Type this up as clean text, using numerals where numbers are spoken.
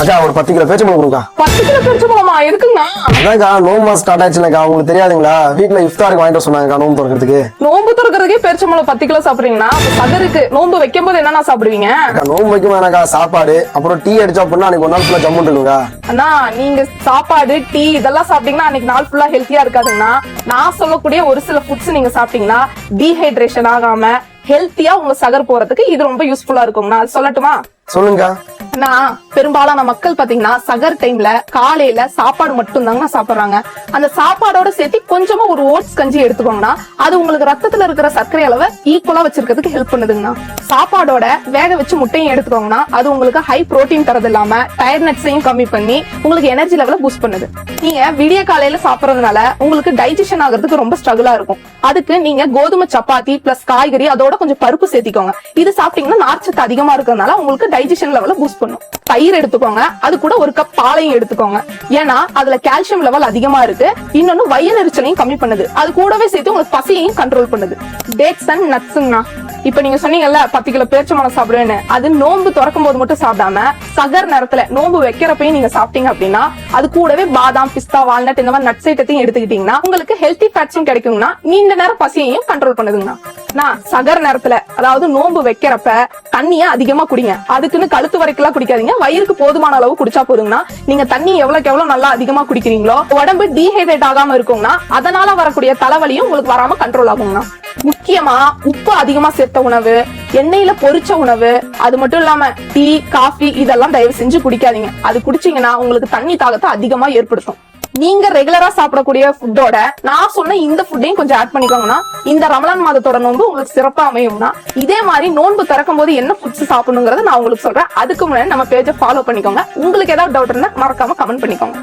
அக்கா ஒரு 10 கிலோ பேச்சு கொடுக்கா. 10 கிலோ பேரிச்சம்பழமா? எதுக்குங்கண்ணா? அதான்க்கா நோம்பு மாசம் ஸ்டார்ட் ஆயிடுச்சுலக்கா, உங்களுக்கு தெரியாதுங்களா? வீட்டுல இஃப்தாருக்கு வாங்கிட்டு சொன்னாங்கக்கா நோம்பு திறக்கிறதுக்கு. நோம்பு திறக்கிறதுக்கே பேரிச்சம்பழம் 10 கிலோ சாப்பிடுறீங்கன்னா சகருக்கு நோம்பு வைக்கும் போது என்னன்னா சாப்பிடுவீங்க? நோம்பு வைக்கும் வேணாக்கா, சாப்பாடு அப்புறம் டீ அடிச்சா அப்படின்னா அன்னைக்கு ஒரு நாள் ஃபுல்லா ஜம்முன் இருக்குங்க. அண்ணா நீங்க சாப்பாடு டீ இதெல்லாம் சாப்பிட்டீங்கன்னா அன்னைக்கு நாள் ஃபுல்லா ஹெல்த்தியா இருக்காதுங்கண்ணா. நான் சொல்லக்கூடிய ஒரு சில ஃபுட்ஸ் நீங்க சாப்பிட்டீங்கன்னா டீஹைட்ரேஷன் ஆகாம ஹெல்த்தியா உங்க சகர் போறதுக்கு இது ரொம்ப யூஸ்ஃபுல்லா இருக்கும்ண்ணா. அது சொல்லட்டுமா? சொல்லுங்க. பெரும்பாலான மக்கள் பாத்தீங்கன்னா சகர் டைம்ல காலையில சாப்பாடு மட்டும் தாங்க சாப்பிடுறாங்க. அந்த சாப்பாடோட சேர்த்து கொஞ்சமா ஒரு ஓட்ஸ் கஞ்சி எடுத்துக்கோங்கன்னா அது உங்களுக்கு ரத்தத்துல இருக்கிற சர்க்கரை அளவை ஈக்குவலா வச்சிருக்கிறதுக்கு ஹெல்ப் பண்ணுதுங்கண்ணா. சாப்பாடோட வேக வச்சு முட்டையும் எடுத்துக்கோங்கன்னா அது உங்களுக்கு ஹை புரோட்டீன் தரது இல்லாம டயர்ட்னஸையும் கம்மி பண்ணி உங்களுக்கு எனர்ஜி லெவல பூஸ்ட் பண்ணுது. நீங்க விடிய காலையில சாப்பிடறதுனால உங்களுக்கு டைஜஷன் ஆகிறதுக்கு ரொம்ப ஸ்ட்ரகிளா இருக்கும். அதுக்கு நீங்க கோதுமை சப்பாத்தி பிளஸ் காய்கறி அதோட கொஞ்சம் பருப்பு சேர்த்திக்கோங்க. இது சாப்பிட்டீங்கன்னா நார்ச்சத்து அதிகமா இருக்கிறதுனால உங்களுக்கு டைஜஷன் லெவல பூஸ்ட் பண்ணும். தயிர் எடுத்துக்கோங்க, அது கூட ஒரு கப் பாலையும் எடுத்துக்கோங்க. ஏன்னா அதுல கால்சியம் லெவல் அதிகமா இருக்கு. இன்னொன்னு வயிறு எரிச்சலையும் கம்மி பண்ணுது. அது கூடவே சேர்த்து உங்களுக்கு பசியையும் கண்ட்ரோல் பண்ணுது. டேட்ஸ் அண்ட் நட்ஸ்ங்கண்ணா. இப்ப நீங்க சொன்னீங்கல்ல 10 கிலோ பேரிச்சம்பழம் சாப்பிடுவேன்னு, அது நோம்பு திறக்கும் போது மட்டும் சாப்பிடாம சகர் நேரத்துல நோம்பு வைக்கிறப்பையும் நீங்க சாப்பிட்டீங்க அப்படின்னா அது கூடவே பாதாம் பிஸ்தா வால்நட் இந்த மாதிரி நட்ஸ் ஐட்டத்தையும் எடுத்துக்கிட்டீங்கன்னா உங்களுக்கு ஹெல்த்தி ஃபேட்ஸும் கிடைக்கும்னா நீண்ட நேரம் பசியையும் கண்ட்ரோல் பண்ணுதுங்கண்ணா. சகர் நேரத்துல அதாவது நோம்பு வைக்கிறப்ப தண்ணிய அதிகமா குடிங்க. அதுக்குன்னு கழுத்து வரைக்கும் குடிக்காதீங்க. வயிறுக்கு போதுமான அளவு குடிச்சா போதுங்கண்ணா. நீங்க தண்ணி எவ்வளவுக்கு எவ்வளவு நல்லா அதிகமா குடிக்கிறீங்களோ உடம்பு டீஹைட்ரேட் ஆகாம இருக்குங்கண்ணா. அதனால வரக்கூடிய தலைவலியும் உங்களுக்கு வராம கண்ட்ரோல் ஆகுங்கண்ணா. முக்கியமா உப்பு அதிகமா சேர்த்த உணவு, எண்ணெயில பொரிச்ச உணவு, அது மட்டும் இல்லாம டீ காஃபி இதெல்லாம் தயவு செஞ்சு குடிக்காதீங்க. அது குடிச்சீங்கன்னா உங்களுக்கு தண்ணி தாகத்தை அதிகமா ஏற்படுத்தும். நீங்க ரெகுலரா சாப்பிடக்கூடிய ஃபுட்டோட நான் சொன்ன இந்த ஃபுட்டையும் கொஞ்சம் ஆட் பண்ணிக்கோங்கன்னா இந்த ரமலான் மாதத்தோட நோன்பு உங்களுக்கு சிறப்பா அமையும்னா. இதே மாதிரி நோன்பு திறக்கும் போது என்ன ஃபுட்ஸ் சாப்பிடணுங்கிறத நான் உங்களுக்கு சொல்றேன். அதுக்கு முன்னாடி நம்ம பேஜை ஃபாலோ பண்ணிக்கோங்க. உங்களுக்கு ஏதாவது டவுட் இருந்தா மறக்காம கமெண்ட் பண்ணிக்கோங்க.